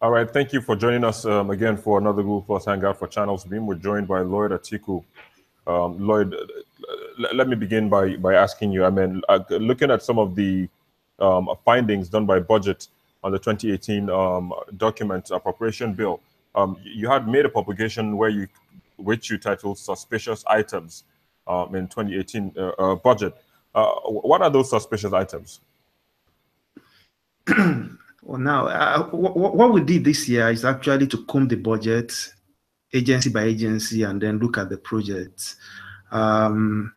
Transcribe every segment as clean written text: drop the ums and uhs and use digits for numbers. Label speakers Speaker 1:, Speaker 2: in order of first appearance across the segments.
Speaker 1: All right, thank you for joining us again for another Google Plus Hangout for Channels Beam. We're joined by Lloyd Atiku. Lloyd, let me begin by asking you. I mean, looking at some of the findings done by Budget on the 2018 document appropriation bill, you had made a publication which you titled "Suspicious Items" in 2018 budget. What are those suspicious items?
Speaker 2: Well, now, what we did this year is actually to comb the budget agency by agency and then look at the projects. And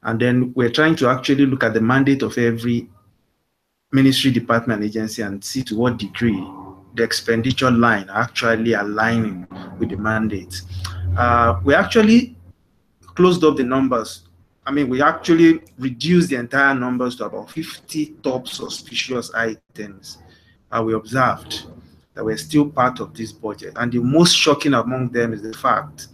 Speaker 2: then we're trying to actually look at the mandate of every ministry, department, agency and see to what degree the expenditure line are actually aligning with the mandate. We actually closed up the numbers. I mean, we actually reduced the entire numbers to about 50 top suspicious items we observed that were still part of this budget. And the most shocking among them is the fact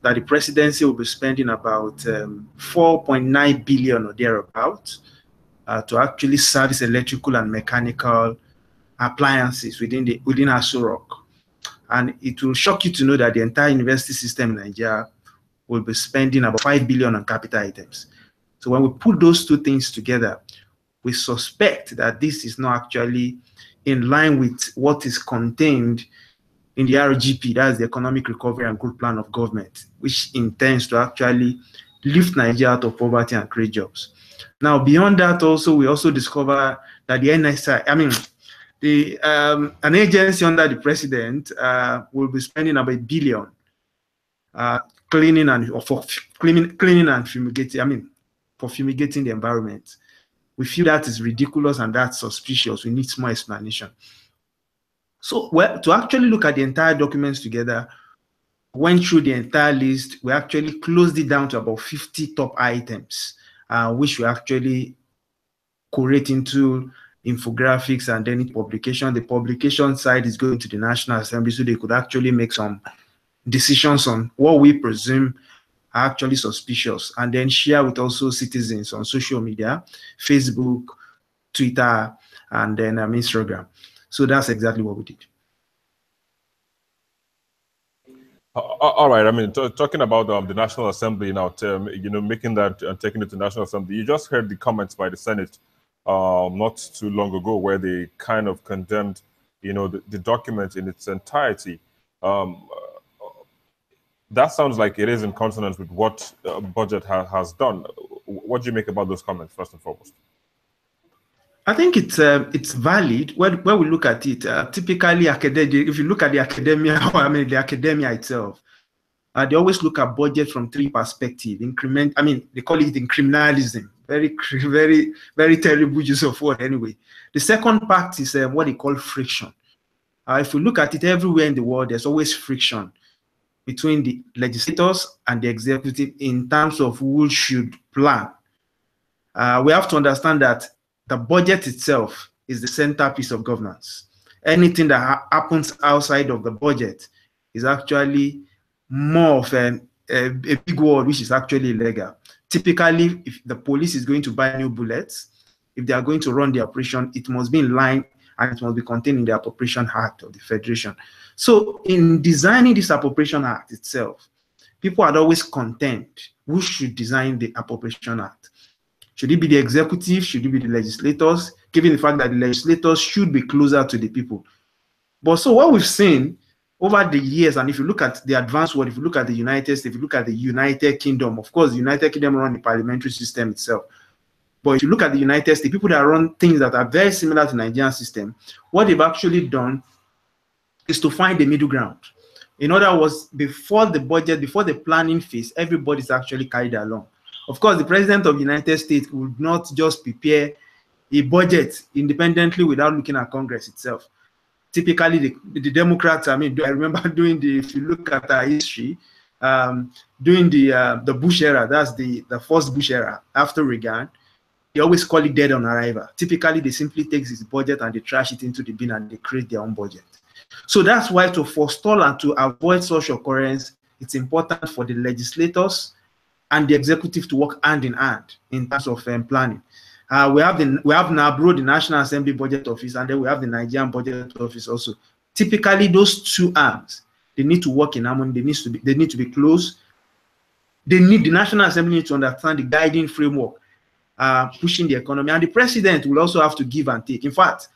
Speaker 2: that the presidency will be spending about 4.9 billion or thereabouts to actually service electrical and mechanical appliances within Aso Rock. And it will shock you to know that the entire university system in Nigeria will be spending about 5 billion on capital items. So when we put those two things together, we suspect that this is not actually in line with what is contained in the RGP, that's the Economic Recovery and Growth Plan of government, which intends to actually lift Nigeria out of poverty and create jobs. Now, beyond that, also we also discover that the NSI, I mean, an agency under the president will be spending about 1 billion cleaning and fumigating. I mean, for fumigating the environment. We feel that is ridiculous and that's suspicious. We need more explanation. So, well, to actually look at the entire documents together, went through the entire list. We actually closed it down to about 50 top items, which we actually curate into infographics and then publication. The publication side is going to the National Assembly so they could actually make some decisions on what we presume are actually suspicious and then share with also citizens on social media, Facebook, Twitter, and then Instagram. So that's exactly what we did.
Speaker 1: All right. I mean, talking about the National Assembly now, making that and taking it to the National Assembly, you just heard the comments by the Senate not too long ago where they kind of condemned, the document in its entirety. That sounds like it is in consonance with what budget has done. What do you make about those comments, first and foremost?
Speaker 2: I think it's valid when we look at it. Typically, if you look at the academia, the academia itself, they always look at budget from three perspectives. They call it criminalism. Very, very, very terrible use of word anyway. The second part is what they call friction. If we look at it everywhere in the world, there's always friction between the legislators and the executive in terms of who should plan. We have to understand that the budget itself is the centerpiece of governance. Anything that happens outside of the budget is actually more of a big word, which is actually illegal. Typically, if the police is going to buy new bullets, if they are going to run the operation, it must be in line and it must be contained in the Appropriation Act of the Federation. So in designing this Appropriation Act itself, people had always contend who should design the Appropriation Act. Should it be the executive? Should it be the legislators? Given the fact that the legislators should be closer to the people. But so what we've seen over the years, and if you look at the advanced world, if you look at the United States, if you look at the United Kingdom, of course, the United Kingdom run the parliamentary system itself. But if you look at the United States, people that run things that are very similar to the Nigerian system, what they've actually done is to find the middle ground. In other words, before the budget, before the planning phase, everybody's actually carried along. Of course, the president of the United States would not just prepare a budget independently without looking at Congress itself. Typically, the Democrats, I remember if you look at our history, during the Bush era, that's the first Bush era after Reagan, they always call it dead on arrival. Typically, they simply take this budget and they trash it into the bin and they create their own budget. So that's why to forestall and to avoid such occurrence, it's important for the legislators and the executive to work hand in hand in terms of planning. We have NABRO, the National Assembly Budget Office, and then we have the Nigerian Budget Office also. typically those two arms, they need to work in harmony. They need to be close. The National Assembly to understand the guiding framework, pushing the economy, and the president will also have to give and take. In fact,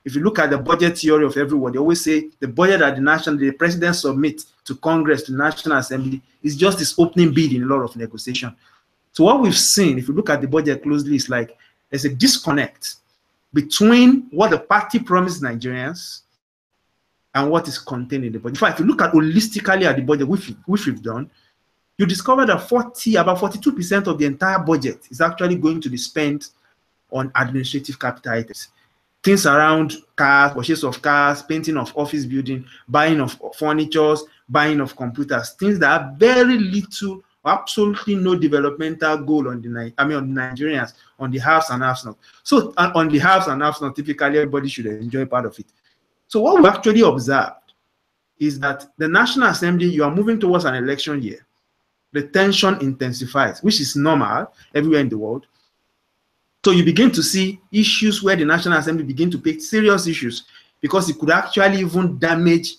Speaker 2: if you look at the budget theory of everyone, they always say the budget that the president submits to Congress, to the National Assembly, is just his opening bid in a lot of negotiation. So what we've seen, if you look at the budget closely, is like there's a disconnect between what the party promised Nigerians and what is contained in the budget. In fact, if you look at holistically at the budget, which we've done, you discover that about 42% of the entire budget is actually going to be spent on administrative capital items. Things around cars, purchase of cars, painting of office building, buying of furniture, buying of computers, things that have very little, absolutely no developmental goal on the Nigerians, on the haves and have-nots. So on the haves and have-nots, typically everybody should enjoy part of it. So what we actually observed is that the National Assembly, you are moving towards an election year. The tension intensifies, which is normal everywhere in the world. So you begin to see issues where the National Assembly begin to pick serious issues because it could actually even damage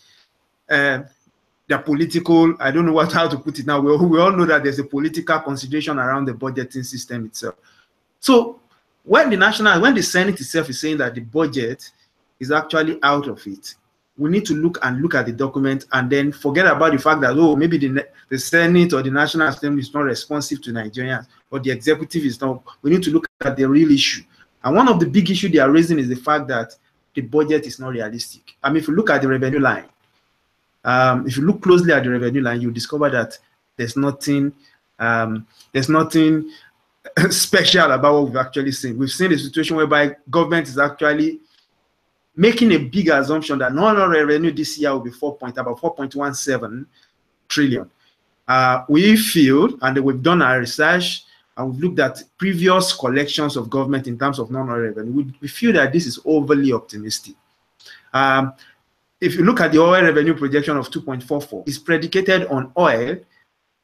Speaker 2: the political, I don't know how to put it now. We all know that there's a political consideration around the budgeting system itself. So when the Senate itself is saying that the budget is actually out of it, we need to look at the document and then forget about the fact that, oh, maybe the Senate or the National Assembly is not responsive to Nigerians or the executive is not. We need to look at the real issue. And one of the big issues they are raising is the fact that the budget is not realistic. I mean, if you look at the revenue line, if you look closely at the revenue line, you discover that there's nothing special about what we've actually seen. We've seen a situation whereby government is actually making a big assumption that non revenue this year will be about 4.17 trillion. We feel, and we've done our research, and we've looked at previous collections of government in terms of non-revenue, we feel that this is overly optimistic. If you look at the oil revenue projection of 2.44, it's predicated on oil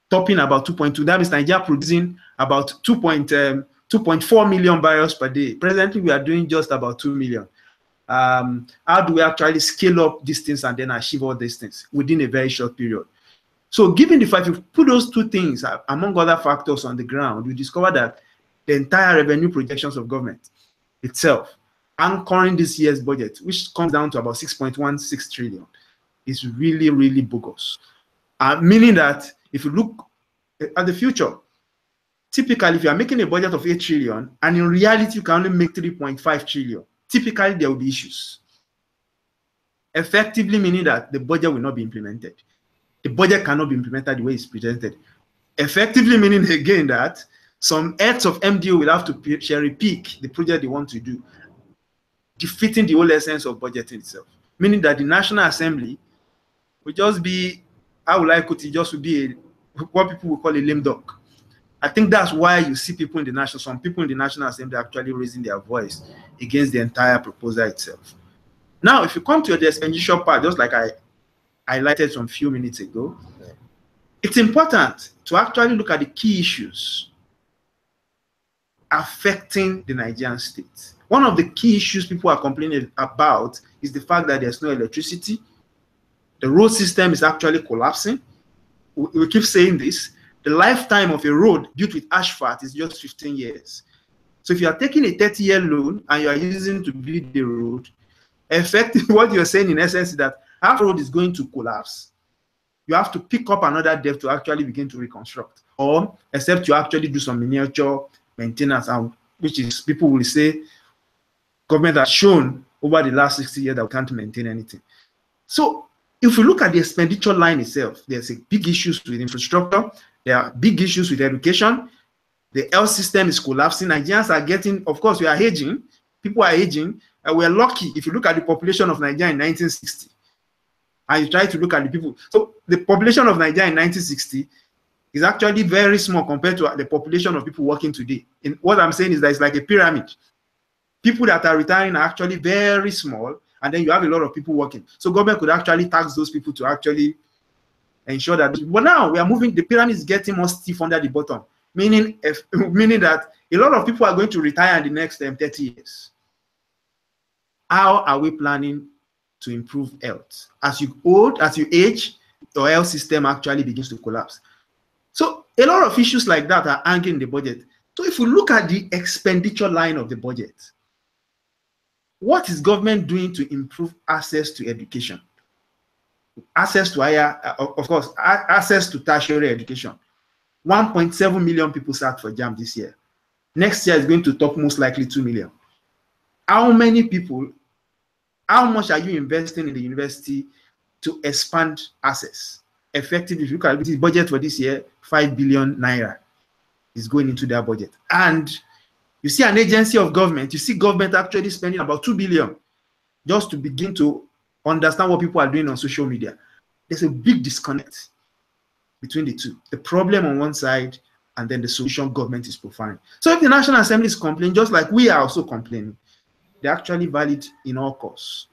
Speaker 2: topping about 2.2. That means Nigeria producing about 2.4 million barrels per day. Presently, we are doing just about 2 million. How do we actually scale up these things and then achieve all these things within a very short period? So given the fact you put those two things among other factors on the ground, you discover that the entire revenue projections of government itself, anchoring this year's budget, which comes down to about 6.16 trillion, is really, really bogus. Meaning that if you look at the future, typically if you are making a budget of 8 trillion and in reality you can only make 3.5 trillion, typically there will be issues. Effectively meaning that the budget will not be implemented. The budget cannot be implemented the way it's presented. Effectively meaning again that some heads of MDO will have to cherry pick the project they want to do, defeating the whole essence of budgeting itself. Meaning that the National Assembly will just be, how will I put it, just will be what people will call a lame duck. I think that's why you see some people in the National Assembly actually raising their voice against the entire proposal itself. Now, if you come to the expenditure part, just like I highlighted some few minutes ago, it's important to actually look at the key issues affecting the Nigerian state. One of the key issues people are complaining about is the fact that there's no electricity. The road system is actually collapsing. We keep saying this. The lifetime of a road built with asphalt is just 15 years. So if you are taking a 30-year loan and you are using to build the road, effectively what you're saying in essence is that half road is going to collapse. You have to pick up another debt to actually begin to reconstruct, or except you actually do some miniature maintenance, and which is, people will say, government has shown over the last 60 years that we can't maintain anything. So if we look at the expenditure line itself, there's a big issues with infrastructure, there are big issues with education, the health system is collapsing, Nigerians are getting, of course, we are aging, people are aging, and we're lucky if you look at the population of Nigeria in 1960, and you try to look at the people. So the population of Nigeria in 1960 is actually very small compared to the population of people working today. And what I'm saying is that it's like a pyramid. People that are retiring are actually very small, and then you have a lot of people working. So government could actually tax those people to actually ensure that. But now we are moving, the pyramid is getting more stiff under the bottom, meaning that a lot of people are going to retire in the next 30 years. How are we planning to improve health. As you age, your health system actually begins to collapse. So a lot of issues like that are hanging in the budget. So if we look at the expenditure line of the budget, what is government doing to improve access to education? Access to higher, of course, access to tertiary education. 1.7 million people sat for JAMB this year. Next year is going to top most likely 2 million. How many people, how much are you investing in the university to expand access? Effectively, if you look at the budget for this year, 5 billion naira is going into their budget. And you see an agency of government, you see government actually spending about 2 billion just to begin to understand what people are doing on social media. There's a big disconnect between the two. The problem on one side and then the solution government is providing. So if the National Assembly is complaining, just like we are also complaining, they're actually valid in all costs.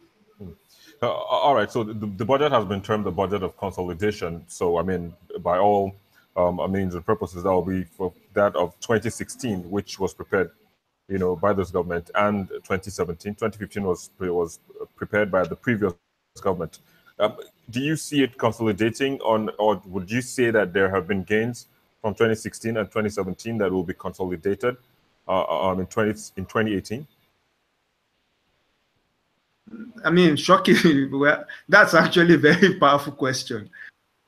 Speaker 1: All right, so the budget has been termed the budget of consolidation. So, I mean, by all means and purposes, that will be for that of 2016, which was prepared, you know, by this government, and 2017. 2015 was prepared by the previous government. Do you see it consolidating on, or would you say that there have been gains from 2016 and 2017 that will be consolidated in 2018?
Speaker 2: I mean, shocking. Well, that's actually a very powerful question.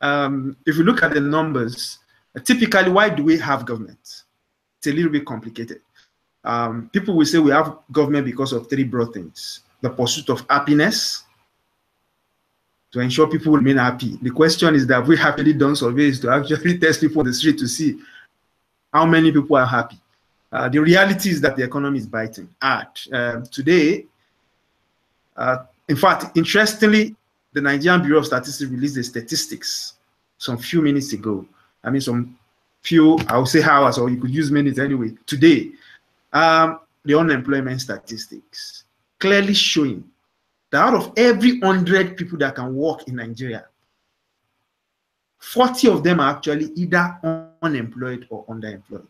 Speaker 2: If you look at the numbers, typically, why do we have government? It's a little bit complicated. People will say we have government because of three broad things: the pursuit of happiness, to ensure people remain happy. The question is that we have actually done surveys to actually test people on the street to see how many people are happy. The reality is that the economy is biting hard. Today, in fact, interestingly, the Nigerian Bureau of Statistics released the statistics some few minutes ago. I mean, some few, I would say hours, or you could use minutes anyway. Today, the unemployment statistics clearly showing that out of every 100 people that can work in Nigeria, 40 of them are actually either unemployed or underemployed.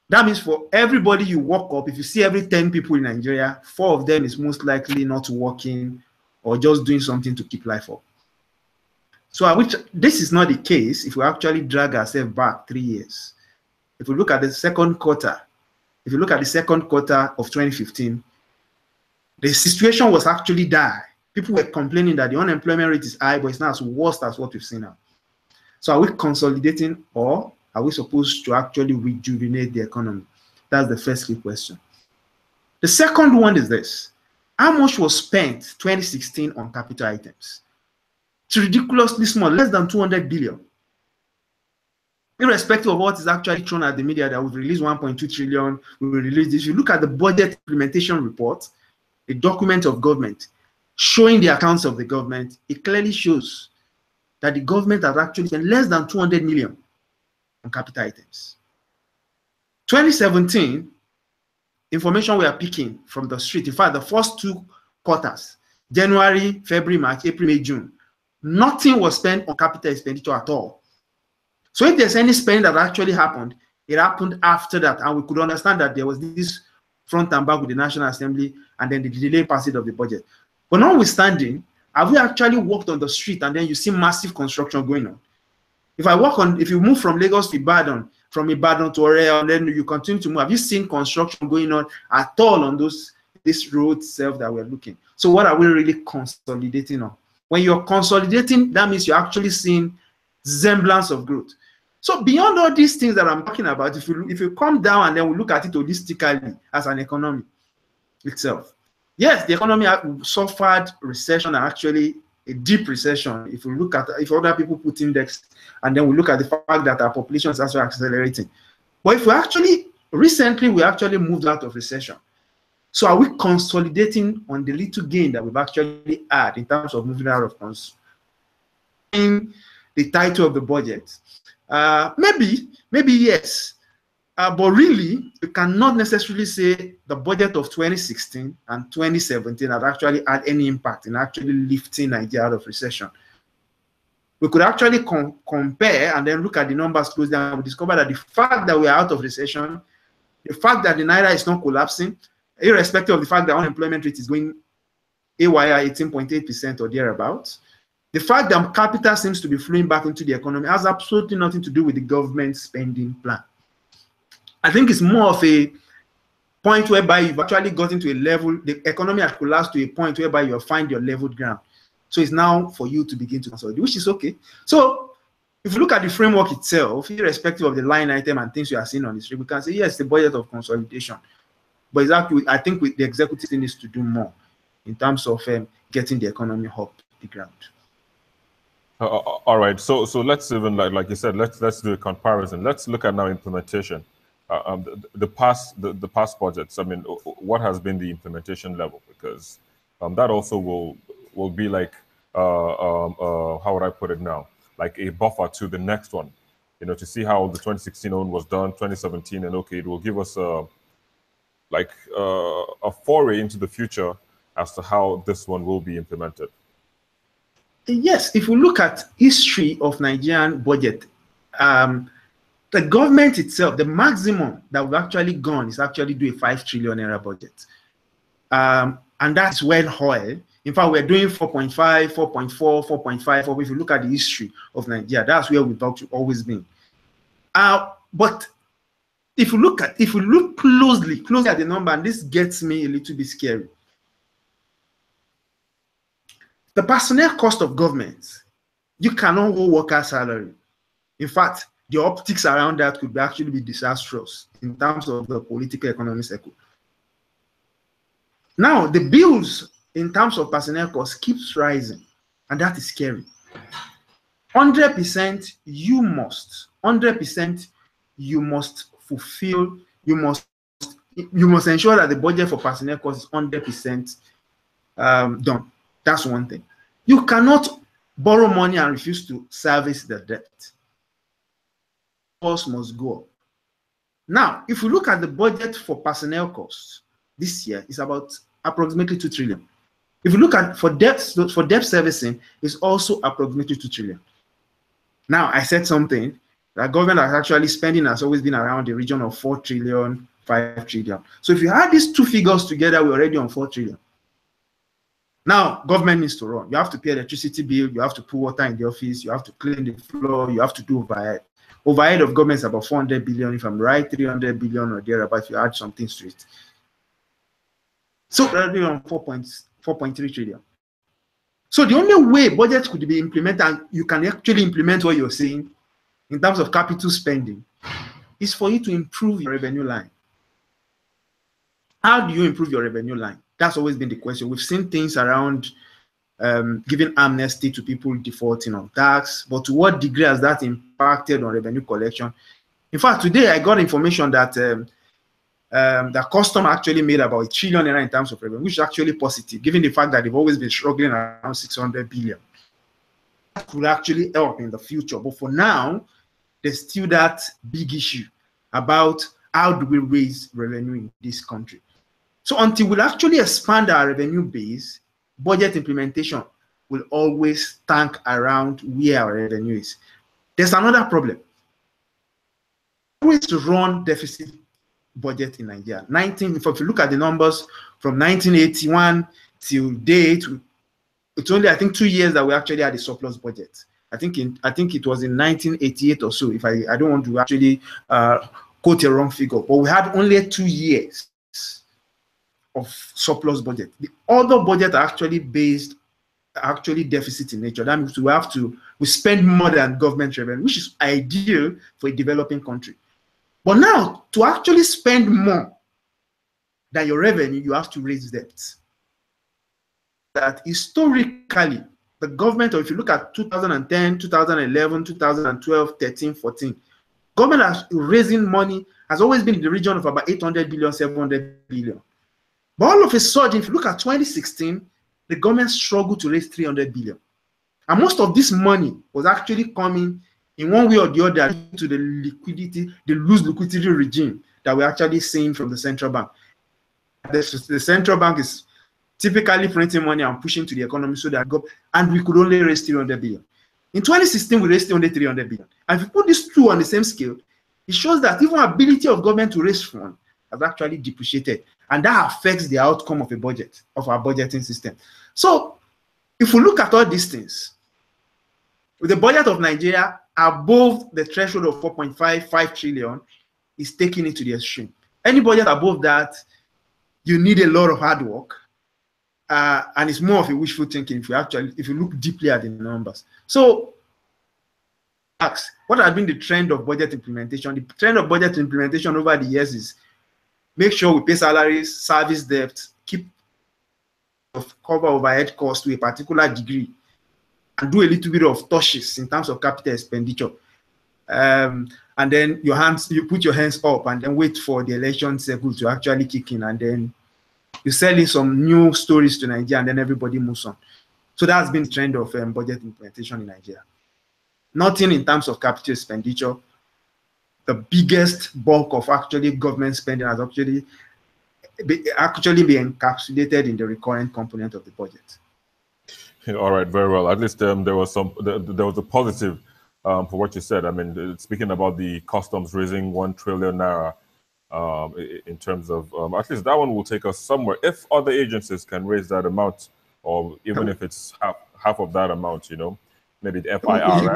Speaker 2: That means for everybody you walk up, if you see every 10 people in Nigeria, 4 of them is most likely not working or just doing something to keep life up. So this is not the case if we actually drag ourselves back 3 years. If we look at the second quarter, of 2015, the situation was actually dire. People were complaining that the unemployment rate is high, but it's not as worse as what we've seen now. So are we consolidating, or are we supposed to actually rejuvenate the economy? That's the first key question. The second one is this: how much was spent 2016 on capital items? It's ridiculously small, less than 200 billion. Irrespective of what is actually thrown at the media, that we've released 1.2 trillion, we will release this. You look at the budget implementation report, a document of government showing the accounts of the government, it clearly shows that the government has actually spent less than 200 million on capital items. 2017, information we are picking from the street, in fact, the first 2 quarters, January, February, March, April, May, June, nothing was spent on capital expenditure at all. So if there's any spending that actually happened, it happened after that, and we could understand that there was this front and back with the National Assembly and then the delayed passage of the budget. But notwithstanding, have we actually walked on the street and then you see massive construction going on? If you move from Lagos to Ibadan, from Ibadan to Ore, and then you continue to move, have you seen construction going on at all on this road itself that we're looking? So what are we really consolidating on? When you're consolidating, that means you're actually seeing semblance of growth. So beyond all these things that I'm talking about, if you come down and then we look at it holistically as an economy itself, yes, the economy suffered recession, and actually a deep recession. If other people put index, and then we look at the fact that our population is also accelerating. But recently we actually moved out of recession. So are we consolidating on the little gain that we've actually had in terms of moving out of in the title of the budget? Maybe yes. But really, you cannot necessarily say the budget of 2016 and 2017 have actually had any impact in actually lifting Nigeria out of recession. We could actually compare and then look at the numbers closely, and we discover that the fact that we are out of recession, the fact that the Naira is not collapsing, irrespective of the fact that unemployment rate is going AYI 18.8% or thereabouts. The fact that capital seems to be flowing back into the economy has absolutely nothing to do with the government spending plan. I think it's more of a point whereby you've actually gotten to a level, the economy has collapsed to a point whereby you find your leveled ground. So it's now for you to begin to consolidate, which is okay. So if you look at the framework itself, irrespective of the line item and things you are seeing on the street, we can say, yes, the budget of consolidation. But exactly, I think the executive needs to do more in terms of getting the economy off the ground.
Speaker 1: All right. So let's even like you said, let's do a comparison. Let's look at now implementation. The past budgets. I mean, what has been the implementation level? Because that also will be like how would I put it now? Like a buffer to the next one, to see how the 2016 one was done, 2017, and okay, it will give us a foray into the future as to how this one will be implemented.
Speaker 2: Yes, if we look at history of Nigerian budget, the government itself, the maximum that we've actually gone is actually do a 5 trillion naira budget. And that's when oil, in fact, we're doing 4.5, 4.4, 4.5. If you look at the history of Nigeria, that's where we've always been. But if you look closely at the number, and this gets me a little bit scary. The personnel cost of government, you cannot hold worker salary. In fact, the optics around that could actually be disastrous in terms of the political economic cycle. Now, the bills in terms of personnel costs keeps rising, and that is scary. 100% you must fulfill, you must ensure that the budget for personnel costs is 100% done. That's one thing. You cannot borrow money and refuse to service the debt. Costs must go up. Now, if you look at the budget for personnel costs this year, it's about approximately 2 trillion. If you look at for debt servicing, it's also approximately 2 trillion. Now, I said something that government has actually spending has always been around the region of 4 trillion, 5 trillion. So if you add these two figures together, we're already on 4 trillion. Now, government needs to run. You have to pay electricity bill, you have to put water in the office, you have to clean the floor, you have to do overhead. Overhead of government is about 400 billion, if I'm right, 300 billion or thereabouts, if you add something to it. So already on 4.3 trillion. So the only way budget could be implemented, and you can actually implement what you're saying in terms of capital spending, is for you to improve your revenue line. How do you improve your revenue line? That's always been the question. We've seen things around giving amnesty to people defaulting on tax, but to what degree has that impacted on revenue collection? In fact, today I got information that the custom actually made about 1 trillion naira in terms of revenue, which is actually positive, given the fact that they've always been struggling around 600 billion. That could actually help in the future, but for now, there's still that big issue about how do we raise revenue in this country. So until we actually expand our revenue base, budget implementation will always tank around where our revenue is. There's another problem. We always run deficit budget in Nigeria. If you look at the numbers from 1981 till date, it's only, I think, 2 years that we actually had a surplus budget. I think it was in 1988 or so, if I don't want to actually quote a wrong figure, but we had only 2 years of surplus budget. The other budget are actually deficit in nature. That means we spend more than government revenue, which is ideal for a developing country. But now, to actually spend more than your revenue, you have to raise debt. That historically, the government, or if you look at 2010, 2011, 2012, 13, 14, government has raising money has always been in the region of about 800 billion, 700 billion. But all of a sudden, if you look at 2016, the government struggled to raise 300 billion. And most of this money was actually coming in one way or the other to the loose liquidity regime that we're actually seeing from the central bank. The central bank is typically printing money and pushing to the economy so that and we could only raise 300 billion. In 2016, we raised only 300 billion. And if you put these two on the same scale, it shows that even ability of government to raise funds has actually depreciated. And that affects the outcome of a budget, of our budgeting system. So if we look at all these things, with the budget of Nigeria above the threshold of 4.55 trillion is taking it to the extreme. Any budget above that, you need a lot of hard work. And it's more of a wishful thinking if you look deeply at the numbers. So ask, what has been the trend of budget implementation? The trend of budget implementation over the years is make sure we pay salaries, service debt, keep cover overhead costs to a particular degree, and do a little bit of touches in terms of capital expenditure. And then you put your hands up and then wait for the election cycle to actually kick in, and then you sell in some new stories to Nigeria, and then everybody moves on. So that's been the trend of budget implementation in Nigeria. Nothing in terms of capital expenditure. The biggest bulk of actually government spending has actually been encapsulated in the recurrent component of the budget.
Speaker 1: All right, very well. At least there was a positive for what you said. I mean, speaking about the customs raising 1 trillion naira, in terms of at least that one will take us somewhere. If other agencies can raise that amount, or even if it's half of that amount, maybe the FIR.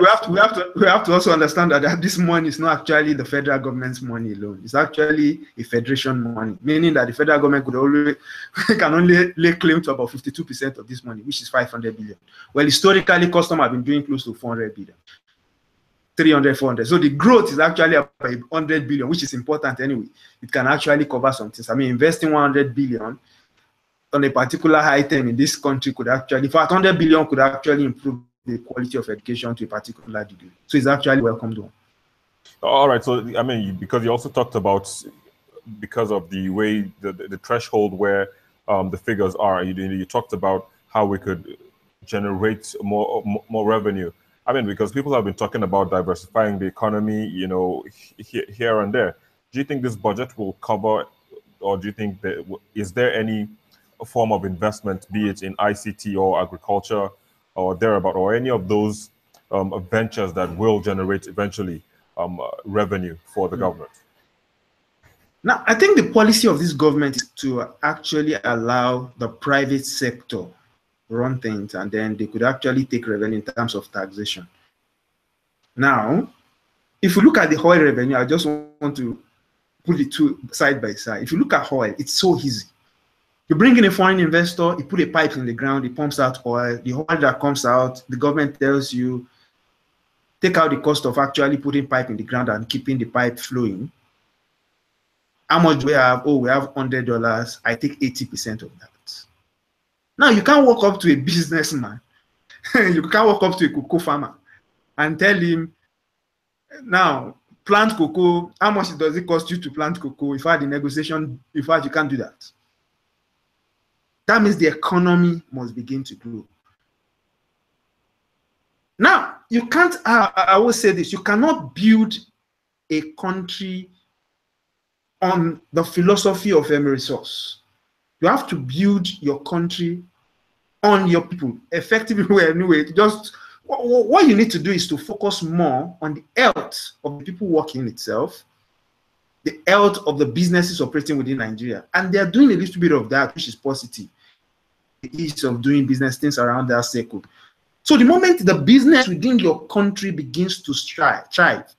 Speaker 2: We have to also understand that this money is not actually the federal government's money alone. It's actually a federation money, meaning that the federal government can only lay claim to about 52% of this money, which is 500 billion. Well, historically, customs have been doing close to 400 billion. 300, 400. So the growth is actually about 100 billion, which is important anyway. It can actually cover some things. I mean, investing 100 billion on a particular item in this country could actually, in fact, 100 billion could actually improve the quality of education to a particular degree. So it's actually welcomed one.
Speaker 1: All right. So, I mean, because you also talked about, because of the way the threshold where the figures are, you talked about how we could generate more revenue. I mean, because people have been talking about diversifying the economy, here and there. Do you think this budget will cover, or do you think is there any form of investment, be it in ICT or agriculture or thereabout, or any of those ventures that will generate eventually revenue for the government?
Speaker 2: Now, I think the policy of this government is to actually allow the private sector run things, and then they could actually take revenue in terms of taxation. Now, if you look at the oil revenue, I just want to put the two side by side. If you look at oil, it's so easy. You bring in a foreign investor, you put a pipe in the ground, it pumps out oil. The oil that comes out, the government tells you, take out the cost of actually putting pipe in the ground and keeping the pipe flowing. How much do we have? Oh, we have $100. I take 80% of that. Now, you can't walk up to a businessman. You can't walk up to a cocoa farmer and tell him, now, plant cocoa, how much does it cost you to plant cocoa? If I had the negotiation, you can't do that. That means the economy must begin to grow. Now, you can't, I will say this, you cannot build a country on the philosophy of every resource. You have to build your country on your people. Effectively, anyway, just what you need to do is to focus more on the health of the people working itself, the health of the businesses operating within Nigeria. And they are doing a little bit of that, which is positive. The ease of doing business, things around that circle. So the moment the business within your country begins to thrive,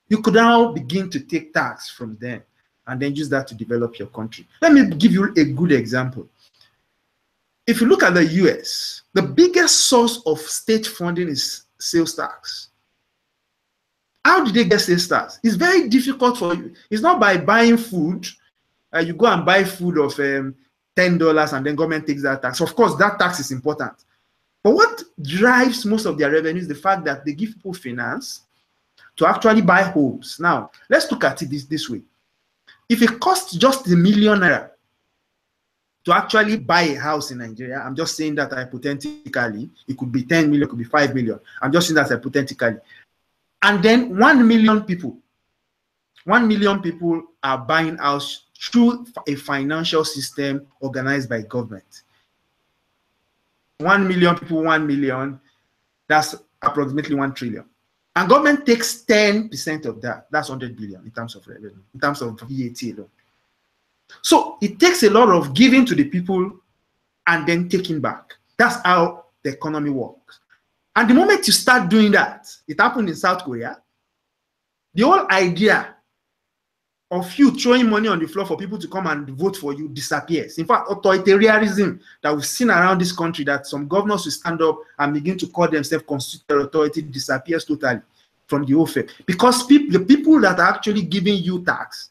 Speaker 2: you could now begin to take tax from them and then use that to develop your country. Let me give you a good example. If you look at the US, the biggest source of state funding is sales tax. How did they get sales tax? It's very difficult for you. It's not by buying food. You go and buy food of $10 and then government takes that tax. Of course, that tax is important. But what drives most of their revenue is the fact that they give people finance to actually buy homes. Now, let's look at it this way. If it costs just $1 million to actually buy a house in Nigeria, I'm just saying that hypothetically, it could be 10 million, it could be 5 million. I'm just saying that hypothetically. And then 1 million people are buying house through a financial system organized by government. 1 million people, 1 million, that's approximately 1 trillion. And government takes 10% of that. That's 100 billion in terms of revenue, in terms of VAT alone. So it takes a lot of giving to the people and then taking back. That's how the economy works. And the moment you start doing that, it happened in South Korea, the whole idea of you throwing money on the floor for people to come and vote for you disappears. In fact, authoritarianism that we've seen around this country, that some governors will stand up and begin to call themselves constitutional authority, disappears totally from the OFE. Because the people that are actually giving you tax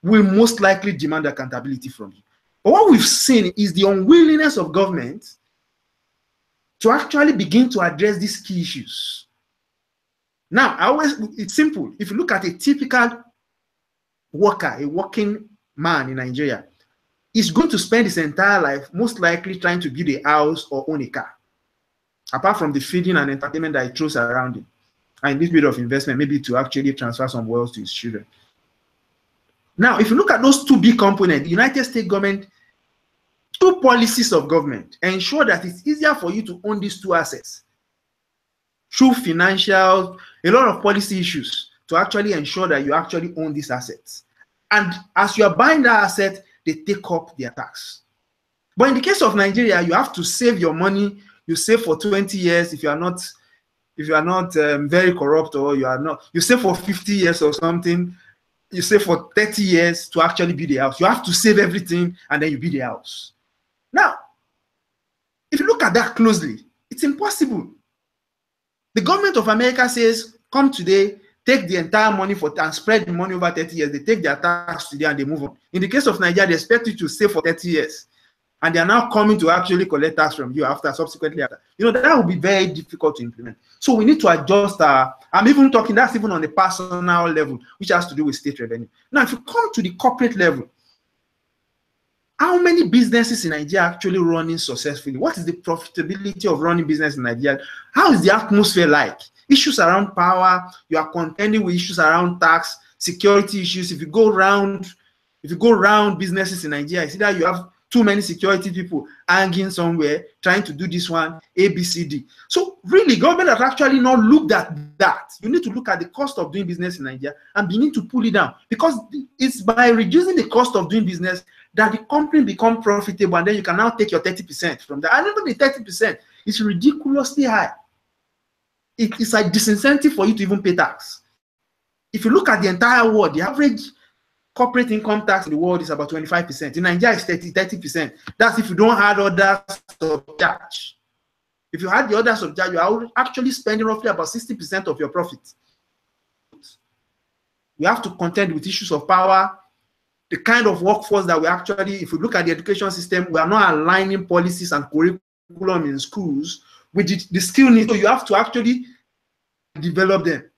Speaker 2: will most likely demand accountability from you. But what we've seen is the unwillingness of government to actually begin to address these key issues. Now, it's simple. If you look at a typical worker, a working man in Nigeria, is going to spend his entire life most likely trying to build a house or own a car, apart from the feeding and entertainment that he throws around him, and this bit of investment maybe to actually transfer some wealth to his children. Now, if you look at those two big components, the United States government, two policies of government ensure that it's easier for you to own these two assets through financial, a lot of policy issues to actually ensure that you actually own these assets. And as you are buying that asset, they take up their tax. But in the case of Nigeria, you have to save your money. You save for 20 years if you are not very corrupt, or you save for 50 years or something. You save for 30 years to actually build a house. You have to save everything and then you build a house. Now, if you look at that closely, it's impossible. The government of America says, come today, take the entire money and spread the money over 30 years. They take their tax today and they move on. In the case of Nigeria, they expect you to save for 30 years. And they are now coming to actually collect tax from you subsequently after. That will be very difficult to implement. So we need to adjust I'm even talking, that's even on the personal level, which has to do with state revenue. Now, if you come to the corporate level, how many businesses in Nigeria are actually running successfully? What is the profitability of running business in Nigeria? How is the atmosphere like? Issues around power, you are contending with issues around tax, security issues. If you go around businesses in Nigeria, you see that you have too many security people hanging somewhere trying to do this one, A, B, C, D. So really, government has actually not looked at that. You need to look at the cost of doing business in Nigeria and begin to pull it down, because it's by reducing the cost of doing business that the company become profitable, and then you can now take your 30% from that. And even the 30% is ridiculously high. It's a disincentive for you to even pay tax. If you look at the entire world, the average corporate income tax in the world is about 25%. In Nigeria, it's 30%. That's if you don't add other subcharge. If you add the other subcharge, you are actually spending roughly about 60% of your profit. We have to contend with issues of power, the kind of workforce that we actually, if we look at the education system, we are not aligning policies and curriculum in schools with the skill needs. So you have to actually develop them.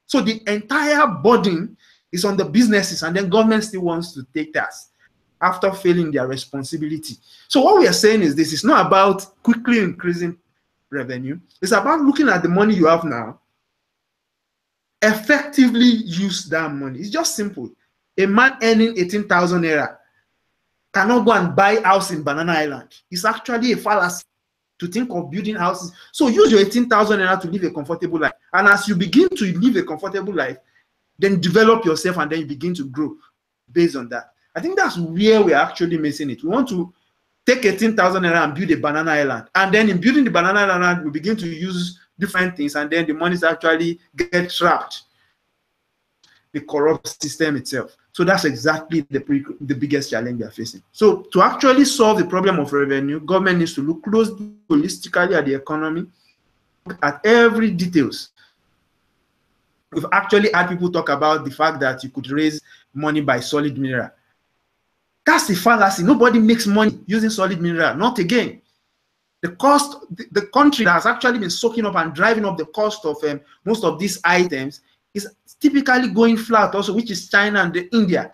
Speaker 2: So the entire burden is on the businesses, and then government still wants to take tax after failing their responsibility. So what we are saying is this: it's not about quickly increasing revenue. It's about looking at the money you have now, effectively use that money. It's just simple. A man earning 18,000 naira cannot go and buy a house in Banana Island. It's actually a fallacy to think of building houses. So use your 18,000 naira to live a comfortable life. And as you begin to live a comfortable life, then develop yourself, and then you begin to grow based on that. I think that's where we're actually missing it. We want to take 18,000 naira and build a banana island. And then in building the banana island, we begin to use different things, and then the money actually get trapped. The corrupt system itself. So that's exactly the biggest challenge we are facing. So to actually solve the problem of revenue, government needs to look closely, holistically at the economy, at every details. We've actually had people talk about the fact that you could raise money by solid mineral. That's the fallacy. Nobody makes money using solid mineral. Not again. The cost, the country that has actually been soaking up and driving up the cost of most of these items is typically going flat also, which is China and India.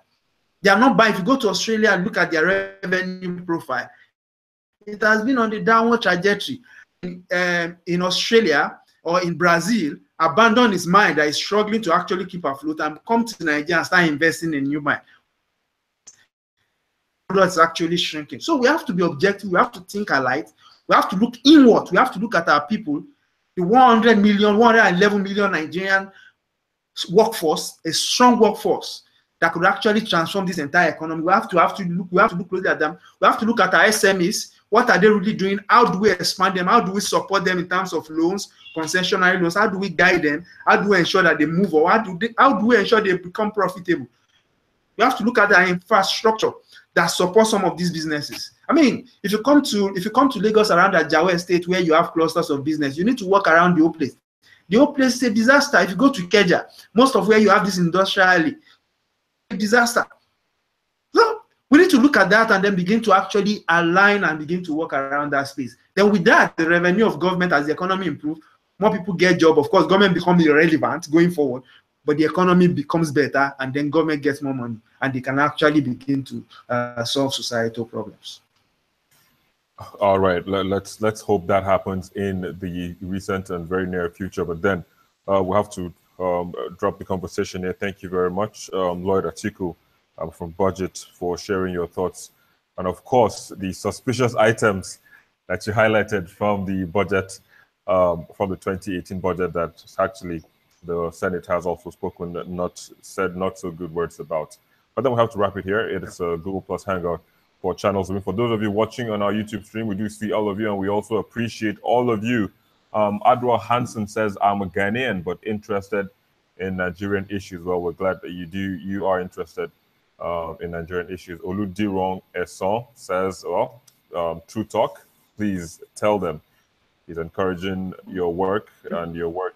Speaker 2: They are not buying. If you go to Australia and look at their revenue profile, it has been on the downward trajectory. In Australia or in Brazil, abandon his mine that is struggling to actually keep afloat and come to Nigeria and start investing in new mine. It's actually shrinking. So we have to be objective. We have to think alike. We have to look inward. We have to look at our people, the 100 million, 111 million Nigerian workforce, a strong workforce that could actually transform this entire economy. We have to look closely at them. We have to look at our SMEs. What are they really doing? How do we expand them? How do we support them in terms of loans, concessionary loans? How do we guide them? How do we ensure that they move, or how do we ensure they become profitable? We have to look at our infrastructure that supports some of these businesses. I mean, if you come to Lagos, around Ajawa Estate, where you have clusters of business, you need to walk around the whole place. The whole place is a disaster. If you go to Ikeja, most of where you have this industrial alley, a disaster. So we need to look at that and then begin to actually align and begin to work around that space. Then with that, the revenue of government, as the economy improves, more people get job. Of course, government becomes irrelevant going forward, but the economy becomes better, and then government gets more money, and they can actually begin to solve societal problems.
Speaker 1: All right, let's hope that happens in the recent and very near future. But then we'll have to drop the conversation here. Thank you very much, Lloyd Atiku from Budget, for sharing your thoughts. And of course, the suspicious items that you highlighted from the budget, from the 2018 budget, that actually the Senate has also said not so good words about. But then we'll have to wrap it here. It is a Google Plus Hangout for Channels. For those of you watching on our YouTube stream, we do see all of you, and we also appreciate all of you. Adwa Hansen says, I'm a Ghanaian, but interested in Nigerian issues. Well, we're glad that you are interested in Nigerian issues. Oludirong Esson says, well, true talk, please tell them. He's encouraging your work and your work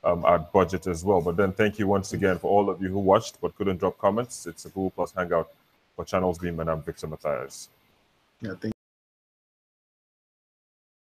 Speaker 1: at Budget as well. But then thank you once again for all of you who watched but couldn't drop comments. It's a Google Plus Hangout for Channels Beam, and I'm Victor Matthias.
Speaker 2: Yeah, thank